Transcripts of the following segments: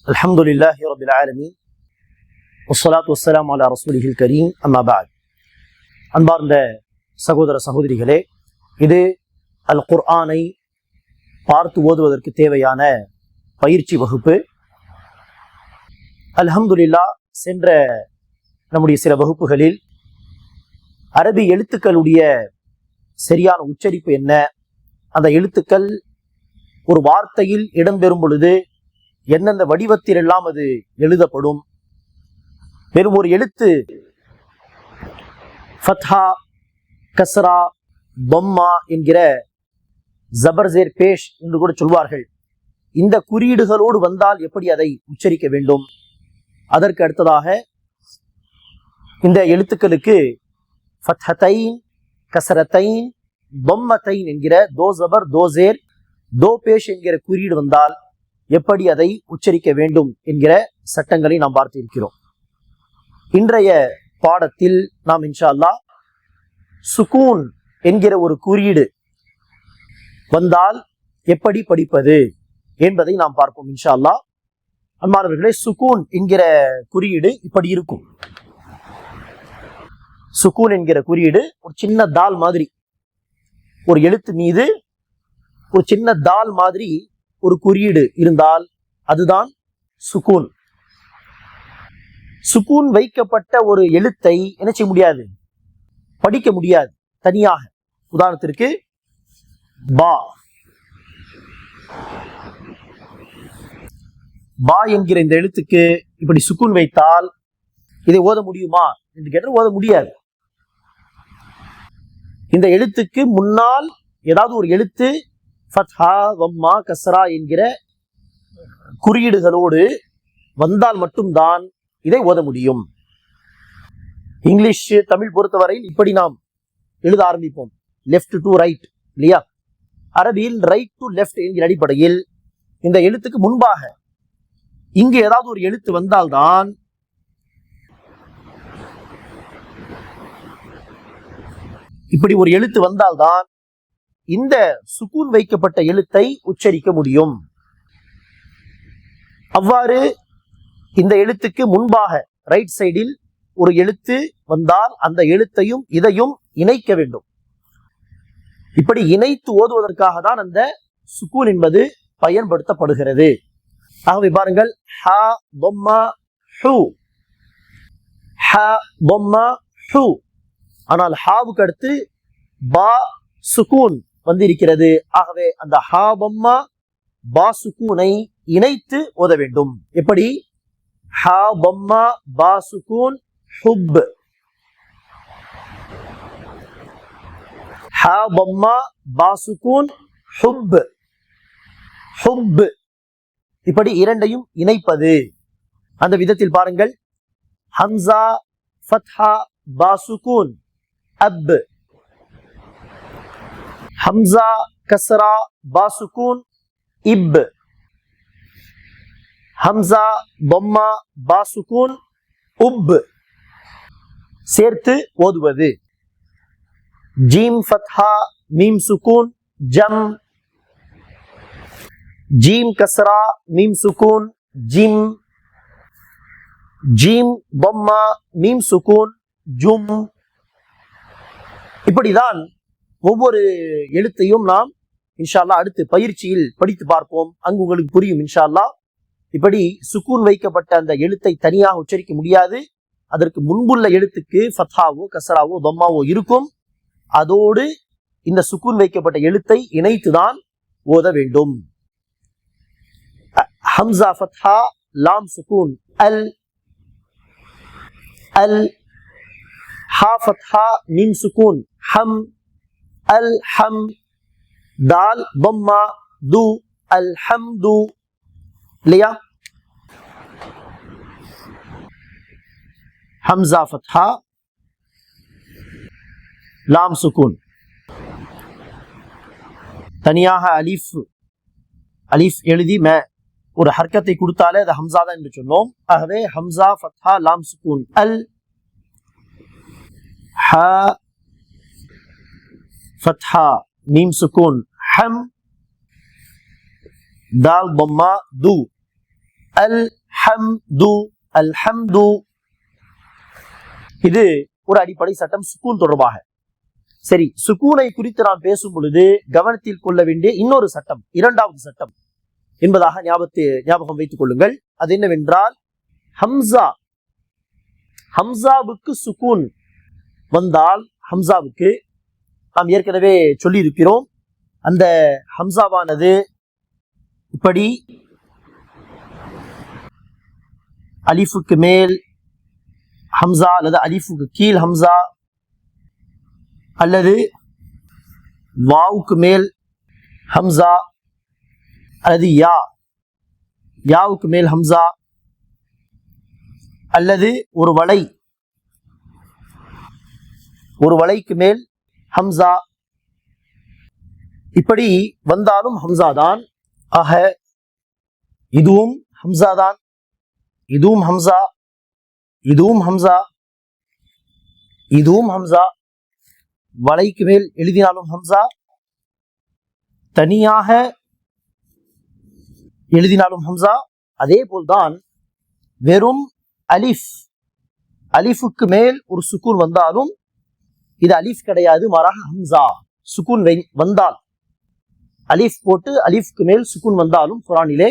الحمد لله رب العالمين والصلاة والسلام على رسوله الكريم أما بعد. அன்பார்ந்த சகோதர சகோதரிகளே, இது அல் குர்ஆனை பார்த்து ஓதுவதற்கு தேவையான பயிற்சி வகுப்பு. அல்ஹம்துலில்லாஹ், சென்ற நம்முடைய சில வகுப்புகளில் அரபி எழுத்துக்களுடைய சரியான உச்சரிப்பு என்ன, அந்த எழுத்துக்கள் ஒரு வார்த்தையில் இடம்பெறும் பொழுது எந்தெந்த வடிவத்தில் எல்லாம் அது எழுதப்படும், வெறும் ஒரு எழுத்து ஃபத்ஹா, கஸ்ரா, பம்மா என்கிற ஜபர்ஜேர் பேஷ் என்று கூட சொல்வார்கள், இந்த குறியீடுகளோடு வந்தால் எப்படி அதை உச்சரிக்க வேண்டும். அதற்கு அடுத்ததாக இந்த எழுத்துக்களுக்கு ஃபத்ஹத்தைன், கஸ்ரத்தைன், பம்மத்தைன் என்கிற தோ ஜபர் தோ ஜேர் தோ பேஷ் என்கிற குறியீடு வந்தால் எப்படி அதை உச்சரிக்க வேண்டும் என்கிற சட்டங்களை நாம் பார்த்திருக்கிறோம். இன்றைய பாடத்தில் நாம் இன்ஷா அல்லாஹ் சுகூன் என்கிற ஒரு குறியீடு வந்தால் எப்படி படிப்பது என்பதை நாம் பார்ப்போம் இன்ஷா அல்லாஹ். அன்பானவர்களே, சுகூன் என்கிற குறியீடு இப்படி இருக்கும். சுகூன் என்கிற குறியீடு ஒரு சின்ன தால் மாதிரி, ஒரு எழுத்து மீது ஒரு சின்ன தால் மாதிரி ஒரு குறியீடு இருந்தால் அதுதான் சுகூன். சுகூன் வைக்கப்பட்ட ஒரு எழுத்தை என்ன செய்ய முடியாது, படிக்க முடியாது தனியாக. உதாரணத்திற்கு பா, பா என்கிற இந்த எழுத்துக்கு இப்படி சுகூன் வைத்தால் இதை ஓத முடியுமா என்று கேட்டால் ஓத முடியாது. இந்த எழுத்துக்கு முன்னால் ஏதாவது ஒரு எழுத்து ஃபத்ஹா, வம்மா, கஸ்ரா என்கிற குறியீடுகளோடு வந்தால் மட்டும்தான் இதை ஓத முடியும். இங்கிலீஷ், தமிழ் பொறுத்தவரையில் இப்படி நாம் எழுத ஆரம்பிப்போம், லெஃப்ட் டு ரைட் இல்லையா. அரபியில் ரைட் டு லெஃப்ட் என்கிற அடிப்படையில் இந்த எழுத்துக்கு முன்பாக இங்கு ஏதாவது ஒரு எழுத்து வந்தால்தான் இப்படி ஒரு எழுத்து வந்தால்தான் இந்த சுகூன் வைக்கப்பட்ட எழுத்தை உச்சரிக்க முடியும். அவ்வாறு இந்த எழுத்துக்கு முன்பாக ரைட் சைடில் ஒரு எழுத்து வந்தால் அந்த எழுத்தையும் இதையும் இணைக்க வேண்டும். இப்படி இணைத்து ஓதுவதற்காக தான் அந்த சுகூன் என்பது பயன்படுத்தப்படுகிறது. ஆகவே பாருங்கள், ஹா பொம்மா ஹூ, ஹா பொம்மா ஹூ. ஆனால் ஹாவுக்கு அடுத்து பா சுகூன் வந்திருக்கிறது. ஆகவே அந்த ஹா பம்மா பா சுகூனை இணைத்து ஓத வேண்டும். எப்படி? ஹா பம்மா பா சுகூன் ஹுப், ஹா பம்மா பா சுகூன் ஹுப், ஹுப். இப்படி இரண்டையும் இணைப்பது. அந்த விதத்தில் பாருங்கள், ஹம்சா ஃபத்ஹா பா சுகூன் அப், ஹம்சா கஸ்ரா பா சுகூன் இப், ஹம்சா பம்மா பா சுகூன் உப். சேர்த்து ஓதுவது. ஜீம் ஃபத்ஹா மீம் சுகூன் ஜம், ஜீம் கஸ்ரா மீம் சுகூன் ஜிம், ஜீம் பம்மா மீம் சுகூன் ஜும். இப்படிதான் ஒவ்வொரு எழுத்தையும் நாம் இன்ஷா அல்லாஹ் அடுத்து பயிற்சியில் படித்து பார்ப்போம். அங்கு உங்களுக்கு புரியும் இன்ஷா அல்லாஹ். இப்படி சுகூன் வைக்கப்பட்ட அந்த எழுத்தை தனியாக உச்சரிக்க முடியாது. அதற்கு முன்புள்ள எழுத்துக்கு ஃபத்ஹாவோ கஸ்ராவோ தம்மாவோ இருக்கும். அதோடு இந்த சுகூன் வைக்கப்பட்ட எழுத்தை இணைத்துதான் ஓத வேண்டும். ஹம்சா ஃபத்ஹா லாம் சுகூன் அல், அல். ஹா ஃபத்ஹா மீம் சுகூன் ஹம், அல் ஹம். தால் பம்மா து, அல் ஹம்து இல்லையா. ஹம்சா ஃபத்ஹா லாம் சுகூன். தனியாக அலிஃப், அலிஃப் எழுதி ஒரு ஹர்க்கத்தை கொடுத்தாலே அது ஹம்சா தான் என்று சொன்னோம். ஆகவே ஹம்சா ஃபத்ஹா லாம் சுகூன் அல், ஹா ஃபத்ஹா மீம் சுகூன் ஹம், தால் பம்மா து, அல் ஹம்து, அல் ஹம்து. இது ஒரு அடிப்படை சட்டம் சுக்கூன் தொடர்பாக. சரி, சுக்கூனை குறித்து நாம் பேசும் பொழுது கவனத்தில் கொள்ள வேண்டிய இன்னொரு சட்டம், இரண்டாவது சட்டம் என்பதாக ஞாபகம் வைத்துக் கொள்ளுங்கள். அது என்னவென்றால், ஹம்சா, ஹம்சாவுக்கு சுக்கூன் வந்தால், ஹம்சாவுக்கு நாம் ஏற்கனவே சொல்லி இருக்கிறோம், அந்த ஹம்சாவானது இப்படி அலிஃபுக்கு மேல் ஹம்சா அல்லது அலிஃபுக்கு கீழ் ஹம்சா அல்லது வாவுக்கு மேல் ஹம்சா அல்லது யாவுக்கு மேல் ஹம்சா அல்லது ஒரு வளைக்கு மேல் ஹம்சா, இப்படி வந்தாலும் ஹம்சா தான். ஆக இதுவும் ஹம்சா தான், இதுவும் ஹம்சா, இதுவும் ஹம்சா, இதுவும் ஹம்சா. வளைக்கு மேல் எழுதினாலும் ஹம்சா, தனியாக எழுதினாலும் ஹம்சா. அதே போல்தான் வெறும் அலிஃபுக்கு மேல் ஒரு சுக்கூன் வந்தாலும் இது அலிஃப் கிடையாது, மாறாக ஹம்சா. சுக்கூன் வந்தால், அலிஃப் போட்டு அலிஃப்க்கு மேல் சுக்கூன் வந்தாலும் குர்ஆனிலே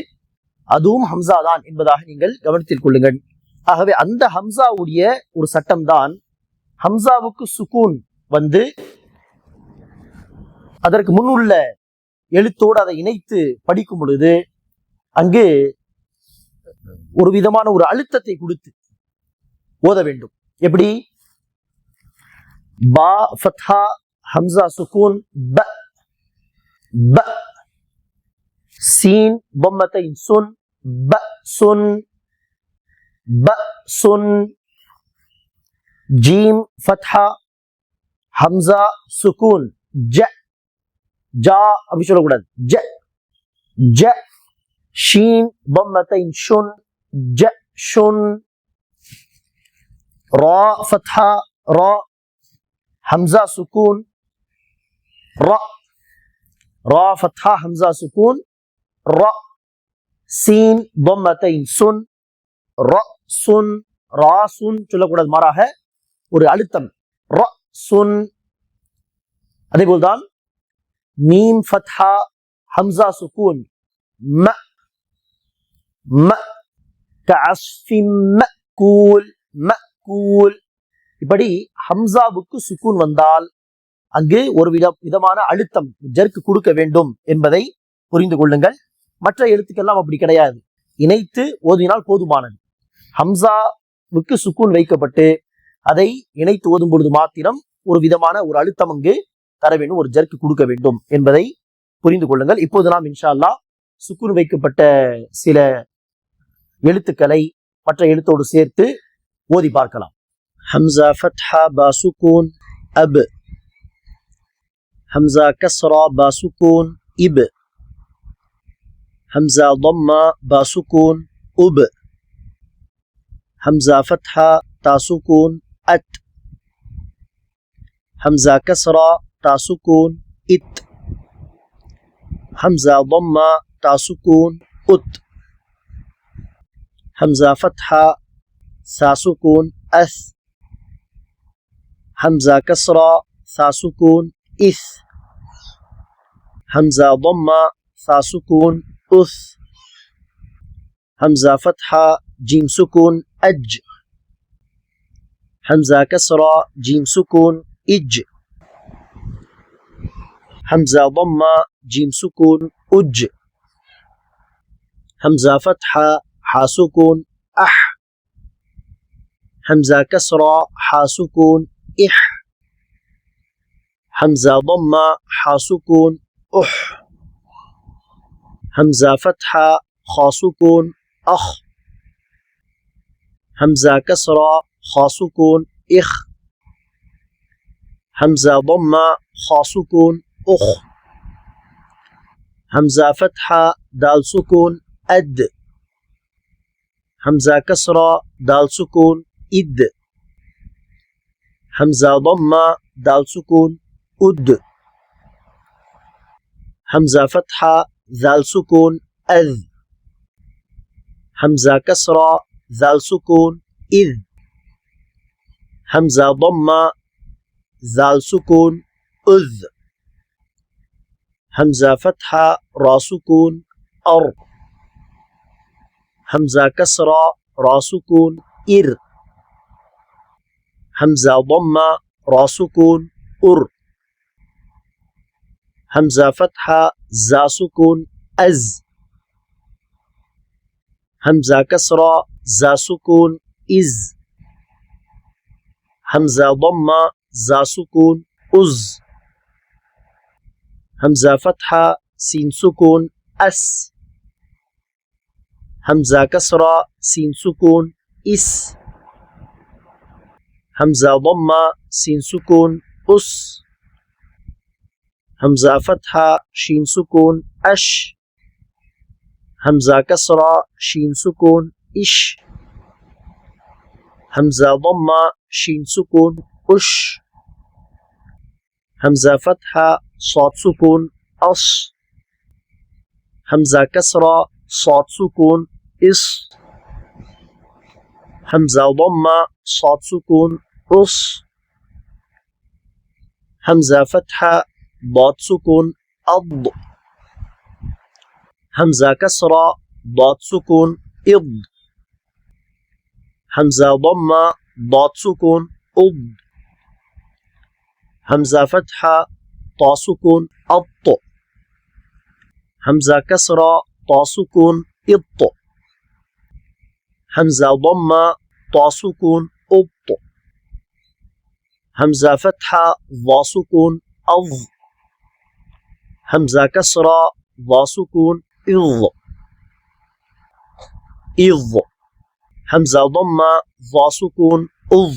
அதுவும் ஹம்சா தான் என்பதாக நீங்கள் கவனத்தில் கொள்ளுங்கள். ஆகவே அந்த ஹம்சாவுடைய ஒரு சட்டம் தான், ஹம்சாவுக்கு சுக்கூன் வந்து அதற்கு முன்னுள்ள எழுத்தோடு அதை இணைத்து படிக்கும் பொழுது அங்கு ஒரு விதமான ஒரு அழுத்தத்தை கொடுத்து ஓத வேண்டும். எப்படி? பா ஃபத்ஹா ஹம்சா சுக்கூன் ப, ப. சீன் பம்மத்தைன் சுன், ப சுன், ப சுன். ஜீம் ஃபத்ஹா ஹம்சா சுக்கூன் ஜ, ஜா அப்படி சொல்லக்கூடாது, ஜ, ஜ. ஷீன் பம்மத்தைன் ஷுன், ஜ ஷுன். ரா ஃபத்ஹா ரா ஹம்சா சுக்கூன் ரா, ரா ஃபத்ஹா ஹம்சா சுக்கூன் ரா. சீன் பம்மத்தைன் சுன், ரா சுன், ரா சுன் சொல்லக்கூடாது, மாறாக ஒரு அழுத்தம், ரா சுன். அதே போல்தான் மீம் ஃபத்ஹா ஹம்சா சுக்கூன் ம, ம. கஅஸ்ஃபிம் மக்கூல், மக்கூல். இப்படி ஹம்சாவுக்கு சுக்கூன் வந்தால் அங்கு ஒரு விதமான அழுத்தம், ஜர்க்கு கொடுக்க வேண்டும் என்பதை புரிந்து கொள்ளுங்கள். மற்ற எழுத்துக்கெல்லாம் அப்படி கிடையாது, இணைத்து ஓதினால் போதுமானது. ஹம்சாவுக்கு சுக்கூன் வைக்கப்பட்டு அதை இணைத்து ஓதும் பொழுது மாத்திரம் ஒரு விதமான ஒரு அழுத்தம் அங்கு தர வேண்டும், ஒரு ஜர்க்கு கொடுக்க வேண்டும் என்பதை புரிந்து கொள்ளுங்கள். இப்போது நாம் இன்ஷா அல்லாஹ் சுக்கூன் வைக்கப்பட்ட சில எழுத்துக்களை மற்ற எழுத்தோடு சேர்த்து ஓதி பார்க்கலாம். ஹம்சா ஃபத்ஹா பா சுக்கூன் அப், ஹம்சா கஸ்ரா பா சுக்கூன் இப், ஹம்சா ضمّا با سكون أب، همزة فتحة تا سكون أت، همزة كسرة تا سكون إت، همزة ضمّا تا سكون أت، همزة فتحة ثا سكون أث، همزة كسرة ثا سكون إث، همزة ضمّا ثا سكون أث، همزة فتحة جيم سكون أج، همزة كسرة جيم سكون إج، همزة ضمّة جيم سكون أج، همزة فتحة حا سكون أح، همزة كسرة حا سكون إح، همزة ضمّة حا سكون أح، همزة فتحة خا سكون أخ، همزة كسرة خا سكون إخ، همزة ضمّة خا سكون أخ، همزة فتحة دال سكون أد، همزة كسرة دال سكون إد، همزة ضمّة دال سكون أد، همزة فتحة ذال سكون أذ، همزة كسرة ذال سكون إذ. همزة ضمة ذال سكون أذ. همزة فتحة را سكون أر. همزة كسرة را سكون إر. همزة ضمة را سكون أر. همزة فتحة زا سكون أز. همزة كسرة زا سكون إز. همزة ضمة زا سكون أز. همزة فتحة سين سكون أس. همزة كسرة سين سكون إس. همزة ضمة سين سكون أس. همزة فتحة شين سكون أش. همزة كسرة شين سكون إش. همزة ضمة شين سكون أش. همزة فتحة صاد سكون أص. همزة كسرة صاد سكون إص. همزة ضمة صاد سكون أص. همزة فتحة ضاد سكون أض. همزة كسرة ضاد سكون إض. همزة ضمة ضاد سكون أض. همزة فتحة طا سكون أط. همزة كسرة طا سكون إط. همزة ضمة طا سكون أط. همزة فتحة ضا سكون أض. همزة كسرة ضا سكون إض. إض. همزة ضمة ضا سكون أض.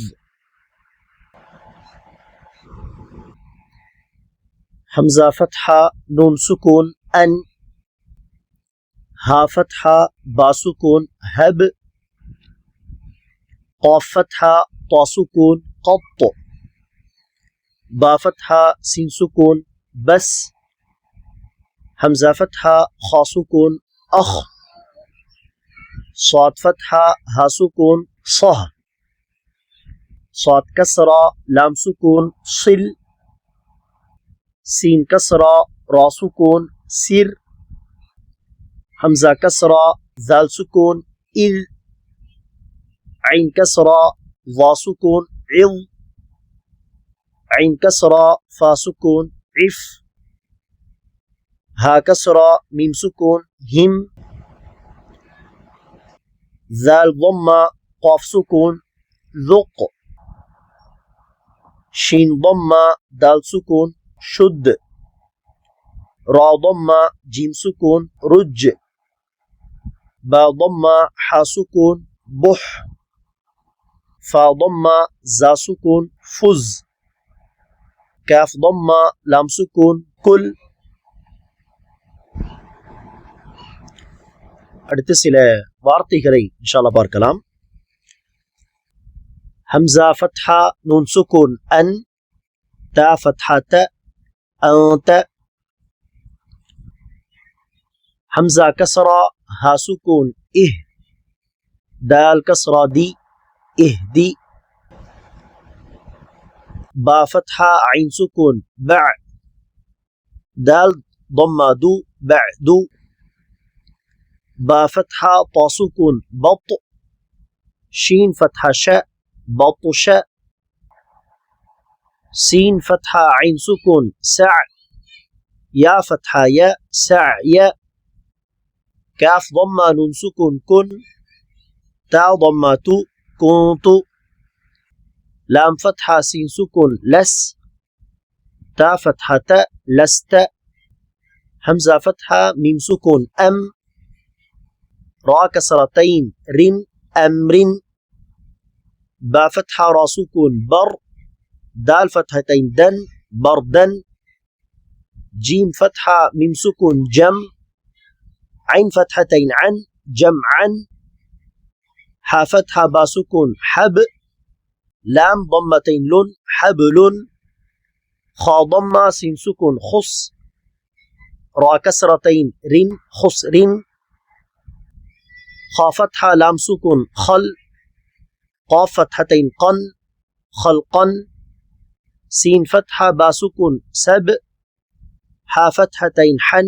همزة فتحة نون سكون أن. ها فتحة با سكون هب. قاف فتحة طا سكون قط. با فتحة سين سكون بس. همزة فتحة خا سكون أخ. صاد فتحة ها سكون صه. صاد كسرة لام سكون صل. سين كسرة را سكون سر. همزة كسرة ذال سكون إذ. عين كسرة ضا سكون عض. عين كسرة فا سكون عف. ها كسرة ميم سكون هم. ذال ضمة قاف سكون ذق. شين ضمة دال سكون شد. را ضمة جيم سكون رج. با ضمة حا سكون بح. فا ضمة زا سكون فز. كاف ضمة لام سكون كل. அடுத்து சில வார்த்தைகளை இன்ஷா அல்லாஹ் பார்க்கலாம். ஹம்சா ஃபத்ஹா நூன் சுக்கூன் அன். தா ஃபத்ஹா த அன்த. ஹம்சா கஸ்ரா ஹா சுக்கூன் இஹ். دال كسرة دي اهدي. با فتحة عين سكون بع. دال ضمة دو بعدو. با فتحة طا سكون بط. شين فتحة شاء بطش. سين فتحة عين سكون سع. يا فتحة يا سعي. كاف ضمة نون سكون كن. تا ضمة كنت. لام فتحة سين سكون لس. تا فتحة تا لست. همزة فتحة ميم سكون أم. را كسرتين رن أمر. با فتحة را سكون بر. دال فتحتين دن بردن. جيم فتحة ميم سكون جم. عين فتحتين عن جمعا. ح فتحة با سكون حب. لام ضمتين لن حبل. خا ضمة سين سكون خص. را كسرتين رن خسر. خا فتحة لام سكون خل قاف فتحتين قن خلقا سين فتحة با سكون سب حا فتحتين حن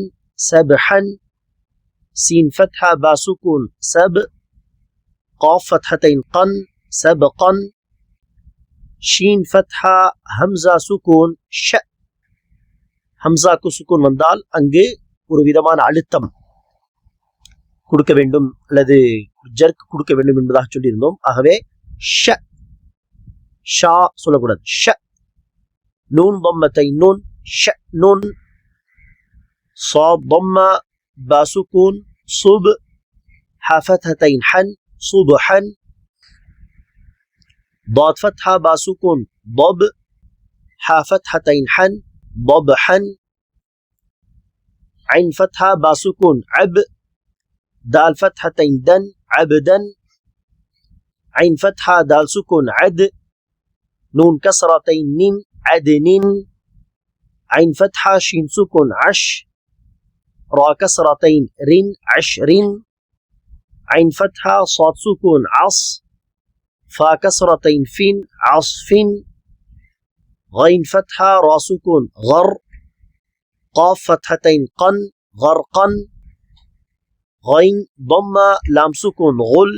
سبحا سين فتحة با سكون سب قاف فتحتين قن سبقا شين فتحة همزة سكون ش ஹம்சாக்கு சுக்கூன் வந்தால் அங்கு ஒரு விதமான அழுத்தம் கொடுக்க வேண்டும் அல்லது ஜர்க் கொடுக்க வேண்டும் என்பதாக சொல்லியிருந்தோம். ஆகவே ஷ ஷா சொல்லக்கூடாது. ஷ நூன் ضمتை நூன் ஷ நூன் صاد ضمة با سكون صب حا فتحتين حن صبحا ضاد فتحة با سكون ضب حا فتحتين حن ضبحا عين فتحة با سكون عب دال فتحتين دن عبدا عين فتحة دال سكون عد نون كسرتين نين عدن عين فتحة شين سكون عش را كسرتين رن عشر عين فتحة صاد سكون عص فا كسرتين فين عصف غين فتحة را سكون غر قاف فتحتين قن غرقا غين ضمة لام سكون غل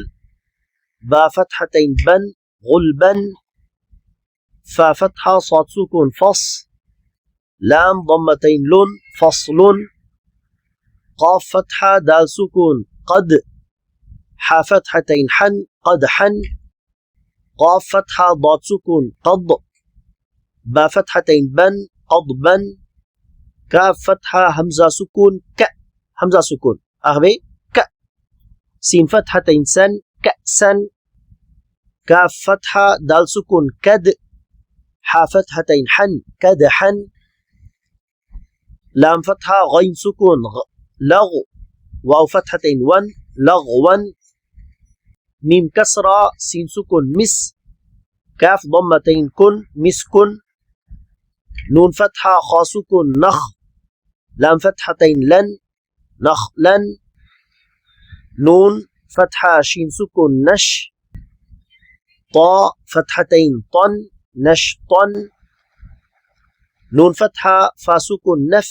با فتحتين بن غلبا فا فتحة صاد سكون فص لام ضمتين لن فصل قاف فتحة دال سكون قد حا فتحتين حن قدحا قاف فتحة ضاد سكون قض با فتحتين بن قضبا كاف فتحة همزة سكون ك همزة سكون آخبي ك سين فتحتين سن كأسا كاف فتحة دال سكون كد حا فتحتين حن كدحا لام فتحة غين سكون لغ واو فتحتين ون لغوا ميم كسرة سين سكون مس كاف ضمتين كن مسكن نون فتحة خا سكون نخ لام فتحتين لن نخلا نون فتحة شين سكون نش طا فتحتين طن نشطا نون فتحة فا سكون نف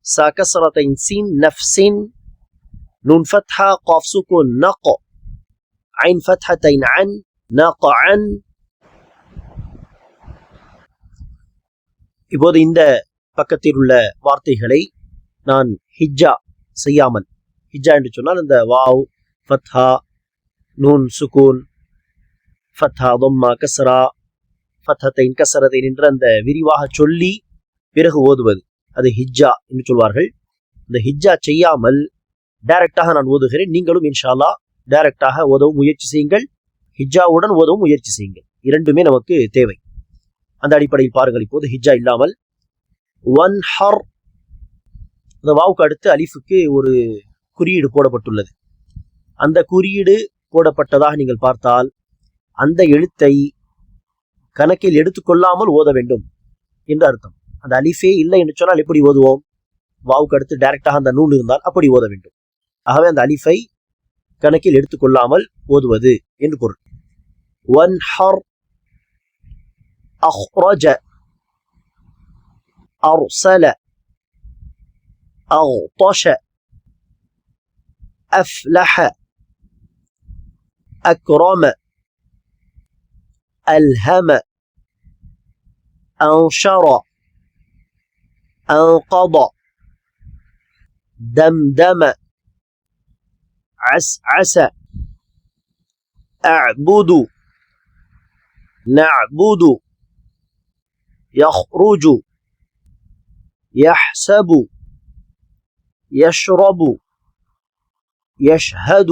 سا كسرتين سين نفس نون فتحة قاف سكون نق عين فتحتين عن نقعا. இப்போது இந்த பக்கத்தில் உள்ள வார்த்தைகளை நான் ஹிஜ்ஜா செய்யாமல், ஹிஜ்ஜா என்று சொன்னால் இந்த வாவ் ஃபத்ஹா நூன் சுகூன் ஃபத்ஹா தொம்மா கஸ்ரா ஃபத்ஹத்தைன் கஸ்ரத்தைன் என்ற அந்த விரிவாக சொல்லி பிறகு ஓதுவது அது ஹிஜ்ஜா என்று சொல்வார்கள். இந்த ஹிஜ்ஜா செய்யாமல் டைரக்டாக நான் ஓதுகிறேன். நீங்களும் இன்ஷா அல்லாஹ் டைரக்டாக ஓதவும் முயற்சி செய்யுங்கள், ஹிஜ்ஜாவுடன் ஓதவும் முயற்சி செய்யுங்கள். இரண்டுமே நமக்கு தேவை. அந்த அடிப்படையில் பாருங்கள். இப்போது ஹிஜ்ஜா இல்லாமல் ஒன் ஹர் அந்த வாவுக்கு அடுத்து அலிஃபுக்கு ஒரு குறியீடு போடப்பட்டுள்ளது. அந்த குறியீடு போடப்பட்டதாக நீங்கள் பார்த்தால் அந்த எழுத்தை கணக்கில் எடுத்துக்கொள்ளாமல் ஓத வேண்டும் என்று அர்த்தம். அந்த அலிஃபே இல்லை என்று சொன்னால் எப்படி ஓதுவோம்? வாவுக்கு அடுத்து டைரக்டாக அந்த நூல் இருந்தால் அப்படி ஓத வேண்டும். ஆகவே அந்த அலிஃபை கணக்கில் எடுத்துக்கொள்ளாமல் ஓதுவது என்று பொருள். ஒன் ஹர் أخرج أرسل أغطش أفلح أكرم ألهم أنشر أنقض دمدم عسعس أعبد نعبد يخرج يحسب يشرب يشهد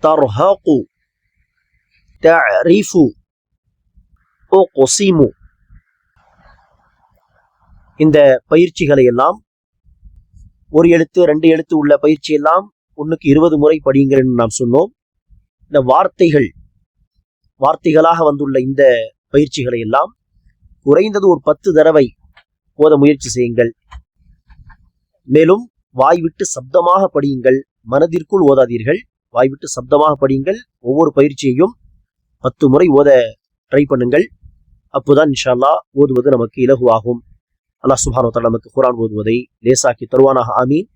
ترهق تعرف أقسم. இந்த பயிற்சிகளை எல்லாம் ஒரு எழுத்து 2 எழுத்து உள்ள பயிற்சி எல்லாம் 1க்கு 20 முறை படியுங்கள் என்று நாம் சொன்னோம். இந்த வார்த்தைகளாக வந்துள்ள இந்த பயிற்சிகளை எல்லாம் குறைந்தது ஒரு 10 தடவை ஓத முயற்சி செய்யுங்கள். மேலும் வாய்விட்டு சப்தமாக படியுங்கள். மனதிற்குள் ஓதாதீர்கள், வாய்விட்டு சப்தமாக படியுங்கள். ஒவ்வொரு பயிற்சியையும் 10 முறை ஓத ட்ரை பண்ணுங்கள். அப்போதான் இன்ஷா அல்லாஹ் ஓதுவது நமக்கு இலகுவாகும். அல்லாஹ் சுப்ஹானஹு வ தஆலா நமக்கு குர்ஆன் ஓதுவதை லேசாக்கி தருவானாக. ஆமீன்.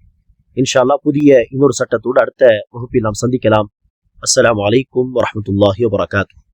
இன்ஷா அல்லாஹ் புதிய இன்னொரு சட்டத்தோடு அடுத்த வகுப்பில் நாம் சந்திக்கலாம். அஸ்ஸலாமு அலைக்கும் வரஹ்மத்துல்லாஹி வபரகாத்துஹு.